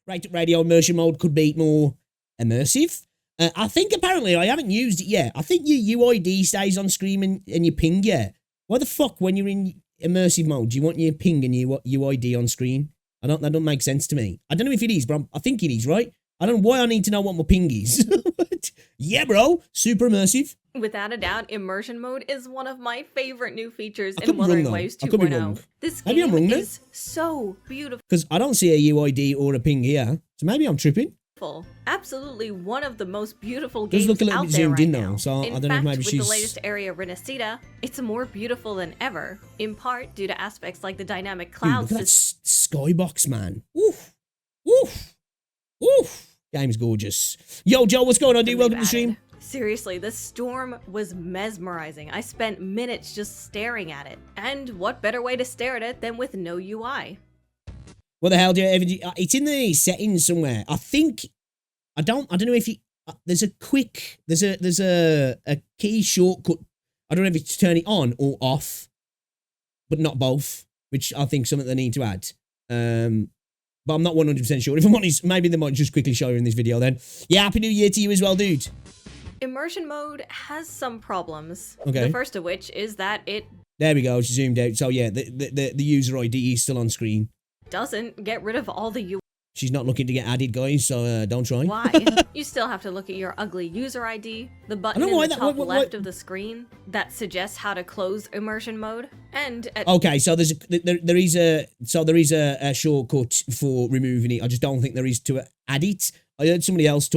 radio immersion mode could be more immersive. I think apparently, I haven't used it yet. I think your UID stays on screen and your ping, yeah. Why the fuck, when you're in immersive mode, do you want your ping and your UID on screen? That don't make sense to me. I don't know if it is, but I think it is, right? I don't know why I need to know what my ping is. Yeah, bro. Super immersive. Without a doubt, immersion mode is one of my favorite new features I could in be wrong, Wuthering though. Waves I could be wrong. 2.0. This Maybe I'm game wrong there. is so beautiful. Because I don't see a UID or a ping here. So maybe I'm tripping. Absolutely one of the most beautiful Does games look a little out bit there zoomed right in now. though, so I In don't know if fact, maybe with she's... the latest area, Rinascita, it's more beautiful than ever, in part due to aspects like the dynamic Dude, clouds. look at that skybox, man. Oof. Oof. Oof. Game's gorgeous. Yo, Joe, what's going on, dude? Welcome to the stream. Seriously, the storm was mesmerizing. I spent minutes just staring at it. And what better way to stare at it than with no UI? What the hell do you... It's in the settings somewhere. I think... I don't know if you... there's a quick... There's a key shortcut. I don't know if it's to turn it on or off. But not both. Which I think is something they need to add. But I'm not 100% sure. If I'm honest, maybe they might just quickly show you in this video then. Yeah, Happy New Year to you as well, dude. Immersion mode has some problems. Okay. The first of which is that it... There we go, she zoomed out. So yeah, the user ID is still on screen. doesn't get rid of all the UI. She's not looking to get added, guys, so don't try. Why? You still have to look at your ugly user ID, the button in the top left of the screen that suggests how to close immersion mode, and okay, so there is a shortcut for removing it. I just don't think there is to add it. I heard somebody else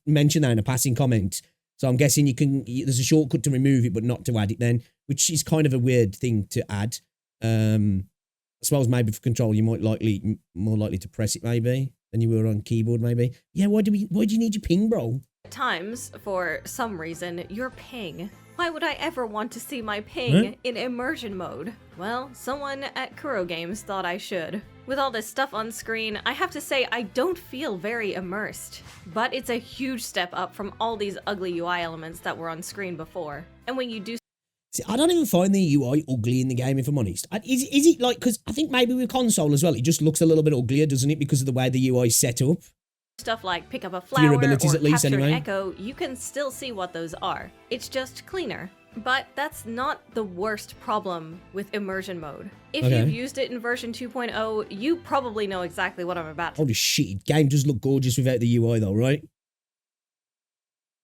mention that in a passing comment, so I'm guessing there's a shortcut to remove it, but not to add it then, which is kind of a weird thing to add. I suppose maybe for control, you might more likely to press it maybe than you were on keyboard maybe. Yeah, why do you need your ping, bro? At times, for some reason, your ping. Why would I ever want to see my ping in immersion mode? Well, someone at Kuro Games thought I should. With all this stuff on screen, I have to say I don't feel very immersed. But it's a huge step up from all these ugly UI elements that were on screen before. And when you do... See, I don't even find the UI ugly in the game, if I'm honest. Is it like, because I think maybe with console as well, it just looks a little bit uglier, doesn't it, because of the way the UI is set up? Stuff like pick up a flower or abilities, at least, capture anyway. an echo, you can still see what those are. It's just cleaner. But that's not the worst problem with immersion mode. If you've used it in version 2.0, you probably know exactly what I'm about to say. Holy shit, game does look gorgeous without the UI though, right?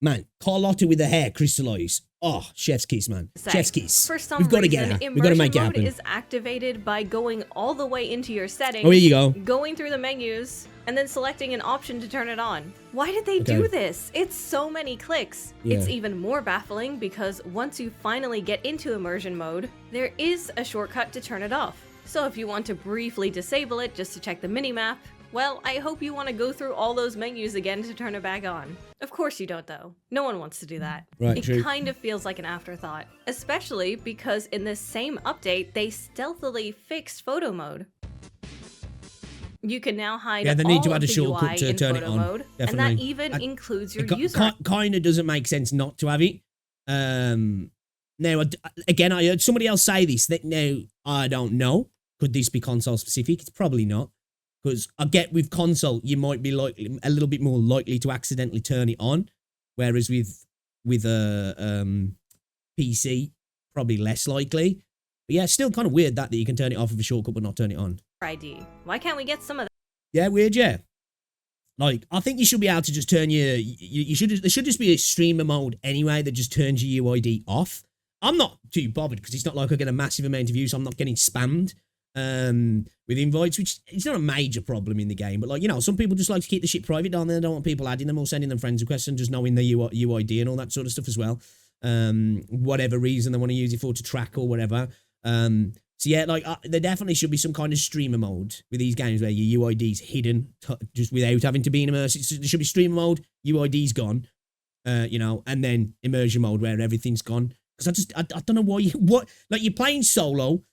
Man, Carlotta with the hair crystallized. Oh, chef's kiss, man. Chef's kiss. For some We've got to reason, get her. We've got to make it immersion mode happen. is activated by going all the way into your settings. Oh, here you go. Going through the menus, and then selecting an option to turn it on. Why did they do this? It's so many clicks. Yeah. It's even more baffling because once you finally get into immersion mode, there is a shortcut to turn it off. So if you want to briefly disable it just to check the minimap, well, I hope you want to go through all those menus again to turn it back on. Of course you don't, though. No one wants to do that. Right, it kind of feels like an afterthought, especially because in this same update, they stealthily fixed photo mode. You can now hide they need to all add of a the shortcut UI to in turn it photo on. mode, and that even includes your user. Kind of doesn't make sense not to have it. Now, again, I heard somebody else say this. Now, I don't know. Could this be console specific? It's probably not. Because I get with console, you might be a little bit more likely to accidentally turn it on, whereas with a PC, probably less likely. But yeah, it's still kind of weird that you can turn it off with a shortcut but not turn it on. ID. Why can't we get some of that? Yeah, weird, yeah. Like, I think you should be able to just turn there should just be a streamer mode anyway that just turns your UID off. I'm not too bothered because it's not like I get a massive amount of views, so I'm not getting spammed with invites, which it's not a major problem in the game, but like, you know, some people just like to keep the shit private down there. They don't want people adding them or sending them friends requests and just knowing their UID and all that sort of stuff as well. Whatever reason they want to use it for, to track or whatever. So yeah, like there definitely should be some kind of streamer mode with these games where your UID is hidden just without having to be in immersion. There should be streamer mode, UID's gone, you know, and then immersion mode where everything's gone. Because I don't know why like you're playing solo.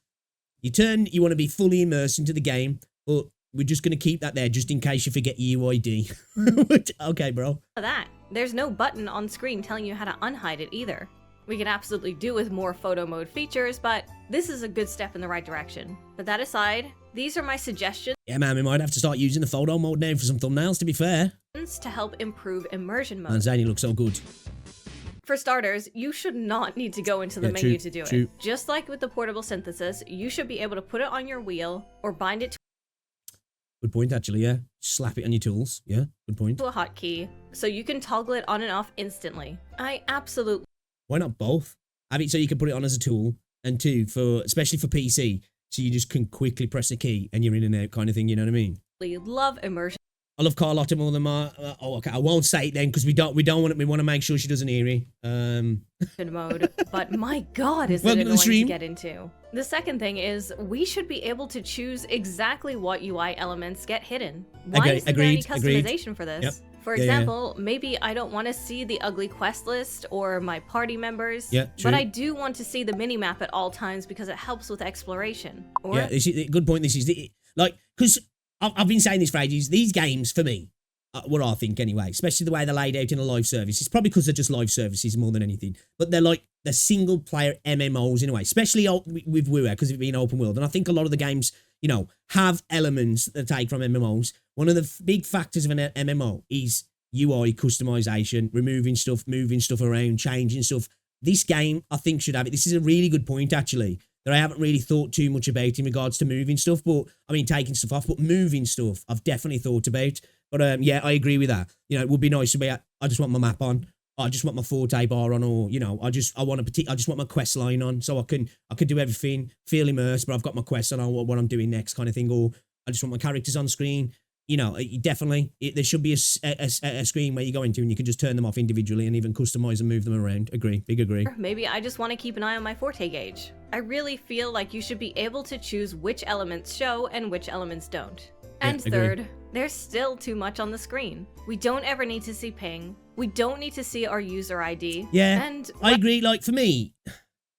You want to be fully immersed into the game, but we're just going to keep that there just in case you forget your UID. Okay, bro. That. There's no button on screen telling you how to unhide it either. We can absolutely do with more photo mode features, but this is a good step in the right direction. But that aside, These are my suggestions Yeah, man, we might have to start using the photo mode now for some thumbnails, to be fair. to help improve immersion mode. Man, Zany looks so good. For starters, you should not need to go into the menu to do it. Just like with the portable synthesis, you should be able to put it on your wheel or bind it Good point, actually, yeah. Slap it on your tools. Yeah, good point. to a hotkey, so you can toggle it on and off instantly. I absolutely Why not both? Have it so you can put it on as a tool, and two, especially for PC, so you just can quickly press a key and you're in and out kind of thing, you know what I mean? love immersion I love Carlotta more than my... okay, I won't say it then, because we want to make sure she doesn't hear it. mode, but my god, is it Welcome to the annoying to stream. get into. The second thing is, we should be able to choose exactly what UI elements get hidden. Why isn't there any customization for this? Yep. For example, maybe I don't want to see the ugly quest list or my party members, but I do want to see the minimap at all times because it helps with exploration. Or Yeah, this is, good point. This is, like, because I've been saying this for ages, these games, for me, what I think anyway, especially the way they're laid out in a live service, it's probably because they're just live services more than anything, but they're like the single player MMOs in a way, especially with WuWa, because it's been open world. And I think a lot of the games, you know, have elements that take from MMOs. One of the big factors of an MMO is UI customization, removing stuff, moving stuff around, changing stuff. This game, I think, should have it. This is a really good point, actually, that I haven't really thought too much about in regards to moving stuff, but I mean, taking stuff off, but moving stuff, I've definitely thought about. But yeah, I agree with that. You know, it would be nice to be, I just want my map on. I just want my forte bar on, or, you know, I just want my quest line on, so I can do everything, feel immersed, but I've got my quest on what I'm doing next kind of thing, or I just want my characters on screen. You know, there should be a screen where you go into and you can just turn them off individually and even customize and move them around. Agree, big agree. maybe I just want to keep an eye on my forte gauge. I really feel like you should be able to choose which elements show and which elements don't. And third, there's still too much on the screen. We don't ever need to see ping. We don't need to see our user ID. Yeah, and I agree. Like, for me,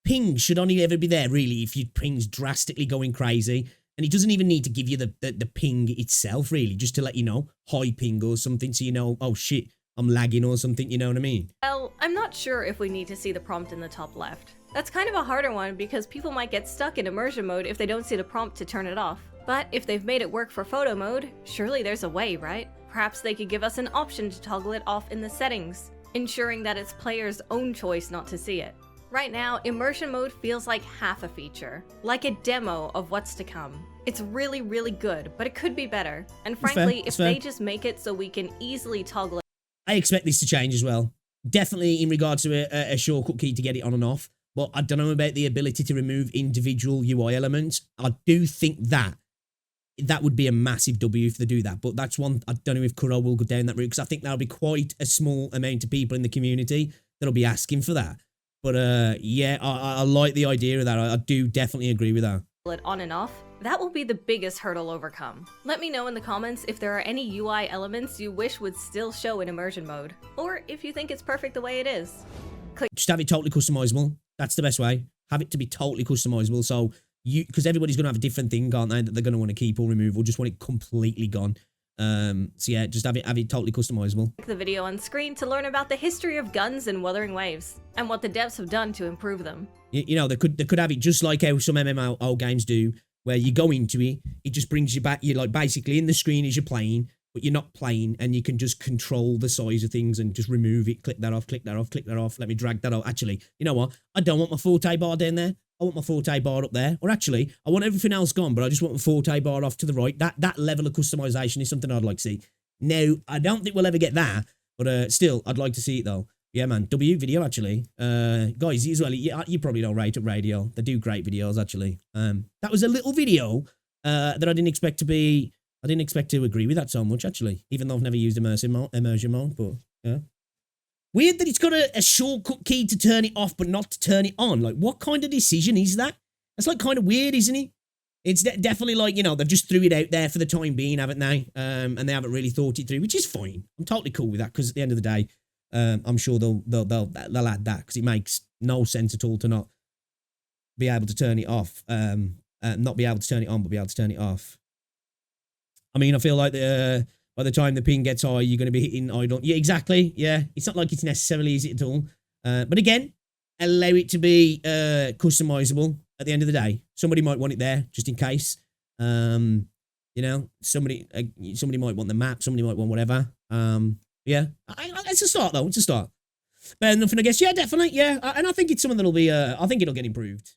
ping should only ever be there, really, if your ping's drastically going crazy. And it doesn't even need to give you the ping itself, really, just to let you know, high ping or something, so you know, oh shit, I'm lagging or something, you know what I mean? Well, I'm not sure if we need to see the prompt in the top left. That's kind of a harder one because people might get stuck in immersion mode if they don't see the prompt to turn it off. But if they've made it work for photo mode, surely there's a way, right? Perhaps they could give us an option to toggle it off in the settings, ensuring that it's player's own choice not to see it. Right now, immersion mode feels like half a feature, like a demo of what's to come. It's really, really good, but it could be better. And frankly, if they just make it so we can easily toggle it. I expect this to change as well. Definitely in regards to a shortcut key to get it on and off. But I don't know about the ability to remove individual UI elements. I do think that would be a massive W if they do that. But that's one, I don't know if Kuro will go down that route, because I think that'll be quite a small amount of people in the community that'll be asking for that. But yeah, I like the idea of that. I do definitely agree with that. It on and off. That will be the biggest hurdle overcome. Let me know in the comments if there are any UI elements you wish would still show in immersion mode, or if you think it's perfect the way it is. Just have it totally customizable. That's the best way. Have it to be totally customizable. So because everybody's going to have a different thing, aren't they, that they're going to want to keep or remove, or just want it completely gone. So yeah, just have it totally customizable. Click the video on screen to learn about the history of guns in Wuthering Waves and what the devs have done to improve them. You know, they could have it just like how some MMO games do, where you go into it, it just brings you back. You're like basically in the screen as you're playing, but you're not playing, and you can just control the size of things and just remove it. Click that off, click that off, click that off. Let me drag that out. Actually, you know what? I don't want my forte bar down there. I want my forte bar up there. Or actually, I want everything else gone, but I just want my forte bar off to the right. That level of customization is something I'd like to see. Now, I don't think we'll ever get that, but still, I'd like to see it though. Yeah, man. W video, actually. Guys, as well, you probably know Rate Up Radio. They do great videos, actually. That was a little video that I didn't expect to agree with that so much, actually. Even though I've never used immersion mode, but yeah. Weird that it's got a shortcut key to turn it off, but not to turn it on. Like, what kind of decision is that? That's like kind of weird, isn't it? It's definitely like, you know, they've just threw it out there for the time being, haven't they? And they haven't really thought it through, which is fine. I'm totally cool with that, because at the end of the day, I'm sure they'll add that, because it makes no sense at all to not be able to turn it off. Not be able to turn it on, but be able to turn it off. I mean, I feel like by the time the ping gets high, you're going to be hitting idle. Yeah, exactly. Yeah, it's not like it's necessarily easy at all. But again, allow it to be customizable at the end of the day. Somebody might want it there just in case. You know, somebody might want the map, somebody might want whatever. Yeah, it's a start though. It's a start. Better than nothing, I guess. Yeah, definitely. Yeah, and I think it's something that'll be. I think it'll get improved.